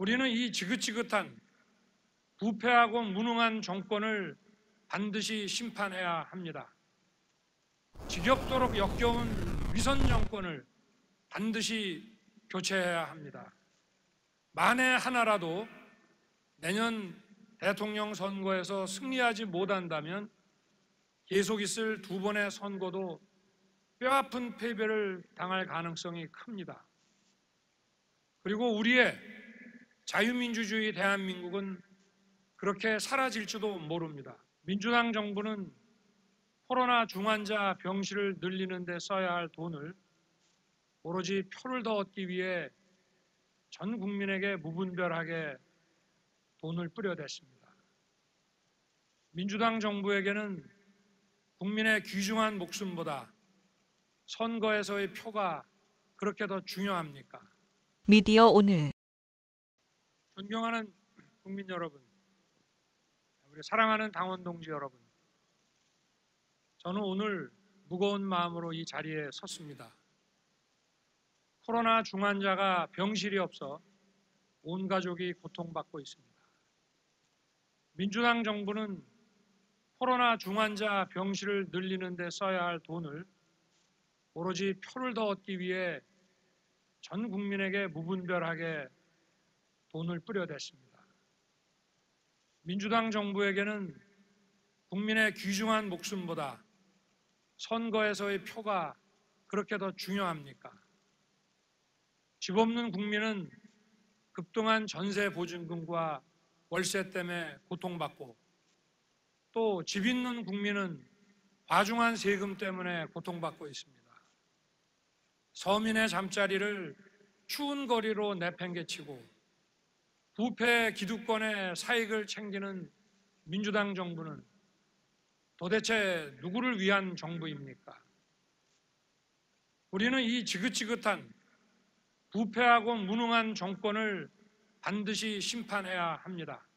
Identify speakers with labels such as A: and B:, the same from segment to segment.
A: 우리는 이 지긋지긋한 부패하고 무능한 정권을 반드시 심판해야 합니다. 지겹도록 역겨운 위선 정권을 반드시 교체해야 합니다. 만에 하나라도 내년 대통령 선거에서 승리하지 못한다면 계속 있을 두 번의 선거도 뼈아픈 패배를 당할 가능성이 큽니다. 그리고 우리의 자유민주주의 대한민국은 그렇게 사라질지도 모릅니다. 민주당 정부는 코로나 중환자 병실을 늘리는 데 써야 할 돈을 오로지 표를 더 얻기 위해 전 국민에게 무분별하게 돈을 뿌려댔습니다. 민주당 정부에게는 국민의 귀중한 목숨보다 선거에서의 표가 그렇게 더 중요합니까?
B: 미디어 오늘.
A: 존경하는 국민 여러분, 우리 사랑하는 당원 동지 여러분, 저는 오늘 무거운 마음으로 이 자리에 섰습니다. 코로나 중환자가 병실이 없어 온 가족이 고통받고 있습니다. 민주당 정부는 코로나 중환자 병실을 늘리는 데 써야 할 돈을 오로지 표를 더 얻기 위해 전 국민에게 무분별하게 돈을 뿌려댔습니다. 민주당 정부에게는 국민의 귀중한 목숨보다 선거에서의 표가 그렇게 더 중요합니까? 집 없는 국민은 급등한 전세 보증금과 월세 때문에 고통받고 또 집 있는 국민은 과중한 세금 때문에 고통받고 있습니다. 서민의 잠자리를 추운 거리로 내팽개치고 부패 기득권의 사익을 챙기는 민주당 정부는 도대체 누구를 위한 정부입니까? 우리는 이 지긋지긋한 부패하고 무능한 정권을 반드시 심판해야 합니다.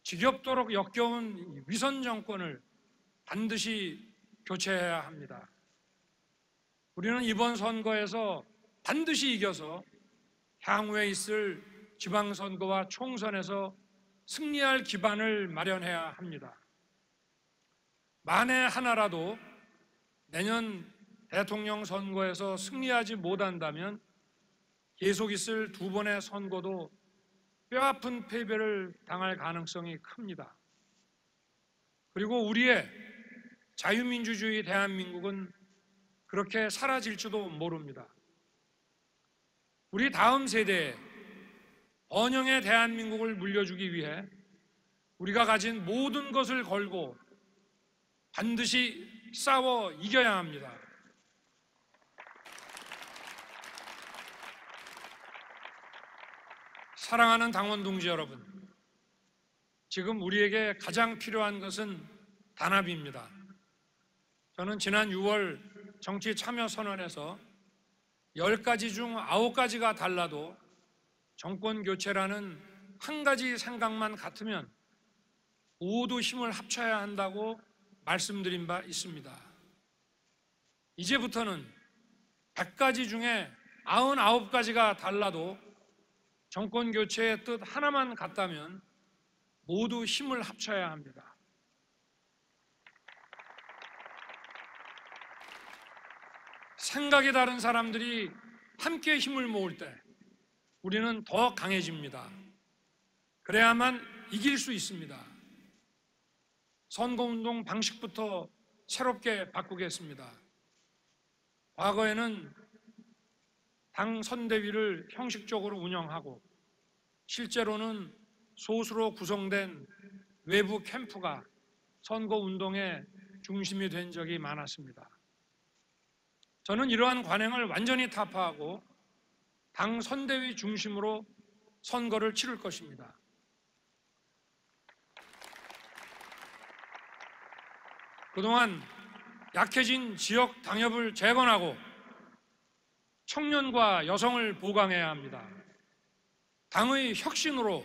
A: 지겹도록 역겨운 위선 정권을 반드시 교체해야 합니다. 우리는 이번 선거에서 반드시 이겨서 향후에 있을 지방선거와 총선에서 승리할 기반을 마련해야 합니다. 만에 하나라도 내년 대통령 선거에서 승리하지 못한다면 계속 있을 두 번의 선거도 뼈아픈 패배를 당할 가능성이 큽니다. 그리고 우리의 자유민주주의 대한민국은 그렇게 사라질지도 모릅니다. 우리 다음 세대에 번영의 대한민국을 물려주기 위해 우리가 가진 모든 것을 걸고 반드시 싸워 이겨야 합니다. 사랑하는 당원 동지 여러분, 지금 우리에게 가장 필요한 것은 단합입니다. 저는 지난 6월 정치 참여 선언에서 10가지 중 9가지가 달라도 정권 교체라는 한 가지 생각만 같으면 모두 힘을 합쳐야 한다고 말씀드린 바 있습니다. 이제부터는 100가지 중에 99가지가 달라도 정권 교체의 뜻 하나만 같다면 모두 힘을 합쳐야 합니다. 생각이 다른 사람들이 함께 힘을 모을 때 우리는 더 강해집니다. 그래야만 이길 수 있습니다. 선거운동 방식부터 새롭게 바꾸겠습니다. 과거에는 당 선대위를 형식적으로 운영하고 실제로는 소수로 구성된 외부 캠프가 선거운동의 중심이 된 적이 많았습니다. 저는 이러한 관행을 완전히 타파하고 당 선대위 중심으로 선거를 치를 것입니다. 그동안 약해진 지역 당협을 재건하고 청년과 여성을 보강해야 합니다. 당의 혁신으로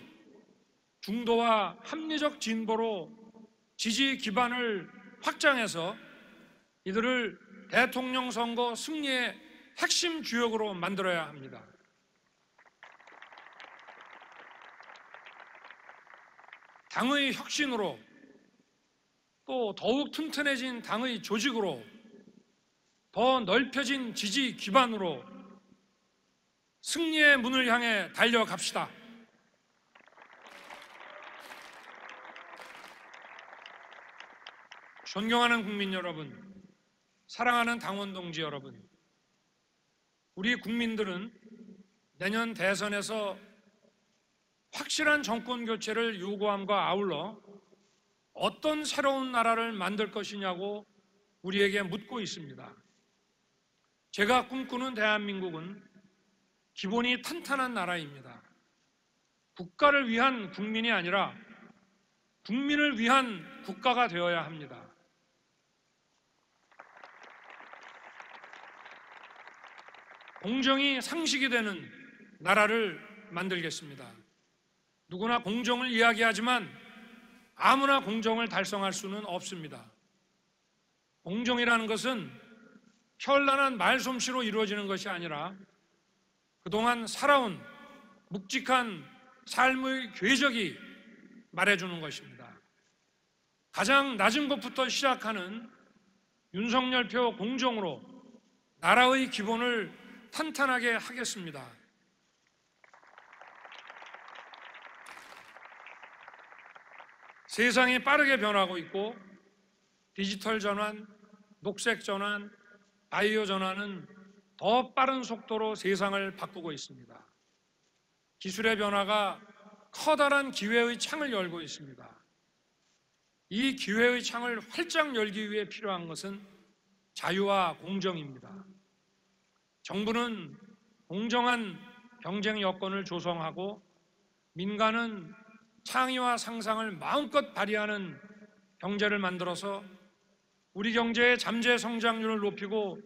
A: 중도와 합리적 진보로 지지 기반을 확장해서 이들을 대통령 선거 승리의 핵심 주역으로 만들어야 합니다. 당의 혁신으로 또 더욱 튼튼해진 당의 조직으로 더 넓혀진 지지 기반으로 승리의 문을 향해 달려갑시다. 존경하는 국민 여러분, 사랑하는 당원 동지 여러분, 우리 국민들은 내년 대선에서 확실한 정권 교체를 요구함과 아울러 어떤 새로운 나라를 만들 것이냐고 우리에게 묻고 있습니다. 제가 꿈꾸는 대한민국은 기본이 탄탄한 나라입니다. 국가를 위한 국민이 아니라 국민을 위한 국가가 되어야 합니다. 공정이 상식이 되는 나라를 만들겠습니다. 누구나 공정을 이야기하지만 아무나 공정을 달성할 수는 없습니다. 공정이라는 것은 현란한 말솜씨로 이루어지는 것이 아니라 그동안 살아온 묵직한 삶의 궤적이 말해주는 것입니다. 가장 낮은 것부터 시작하는 윤석열표 공정으로 나라의 기본을 탄탄하게 하겠습니다. 세상이 빠르게 변하고 있고 디지털 전환, 녹색 전환, 바이오 전환은 더 빠른 속도로 세상을 바꾸고 있습니다. 기술의 변화가 커다란 기회의 창을 열고 있습니다. 이 기회의 창을 활짝 열기 위해 필요한 것은 자유와 공정입니다. 정부는 공정한 경쟁 여건을 조성하고 민간은 창의와 상상을 마음껏 발휘하는 경제를 만들어서 우리 경제의 잠재 성장률을 높이고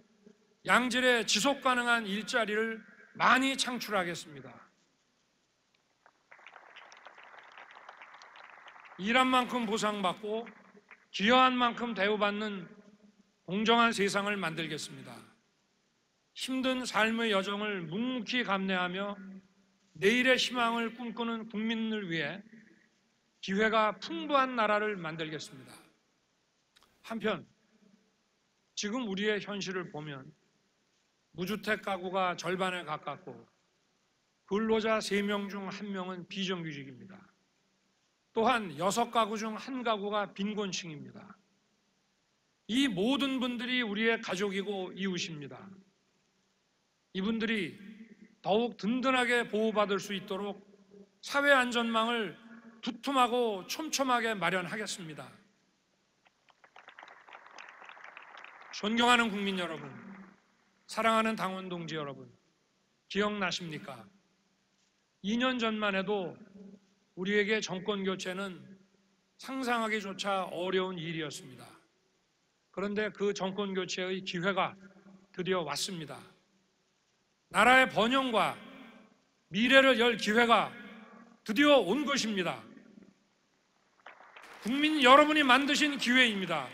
A: 양질의 지속 가능한 일자리를 많이 창출하겠습니다. 일한 만큼 보상받고 기여한 만큼 대우받는 공정한 세상을 만들겠습니다. 힘든 삶의 여정을 묵묵히 감내하며 내일의 희망을 꿈꾸는 국민을 위해 기회가 풍부한 나라를 만들겠습니다. 한편 지금 우리의 현실을 보면 무주택 가구가 절반에 가깝고 근로자 3명 중 1명은 비정규직입니다. 또한 6가구 중 1가구가 빈곤층입니다. 이 모든 분들이 우리의 가족이고 이웃입니다. 이분들이 더욱 든든하게 보호받을 수 있도록 사회 안전망을 두툼하고 촘촘하게 마련하겠습니다. 존경하는 국민 여러분, 사랑하는 당원 동지 여러분, 기억나십니까? 2년 전만 해도 우리에게 정권 교체는 상상하기조차 어려운 일이었습니다. 그런데 그 정권 교체의 기회가 드디어 왔습니다. 나라의 번영과 미래를 열 기회가 드디어 온 것입니다. 국민 여러분이 만드신 기회입니다.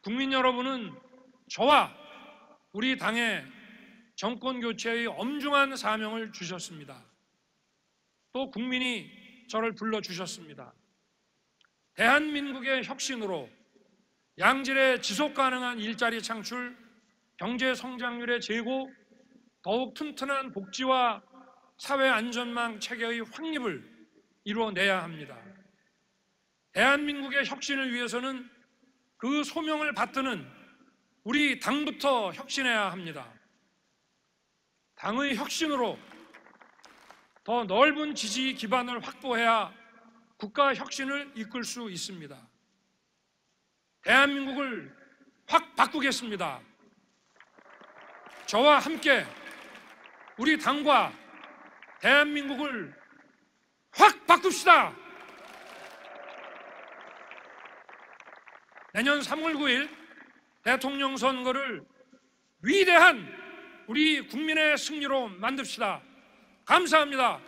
A: 국민 여러분은 저와 우리 당에 정권 교체의 엄중한 사명을 주셨습니다. 또 국민이 저를 불러주셨습니다. 대한민국의 혁신으로 양질의 지속 가능한 일자리 창출, 경제 성장률의 제고, 더욱 튼튼한 복지와 사회 안전망 체계의 확립을 이루어내야 합니다. 대한민국의 혁신을 위해서는 그 소명을 받드는 우리 당부터 혁신해야 합니다. 당의 혁신으로 더 넓은 지지 기반을 확보해야 국가 혁신을 이끌 수 있습니다. 대한민국을 확 바꾸겠습니다. 저와 함께 우리 당과 대한민국을 확 바꿉시다. 내년 3월 9일 대통령 선거를 위대한 우리 국민의 승리로 만듭시다. 감사합니다.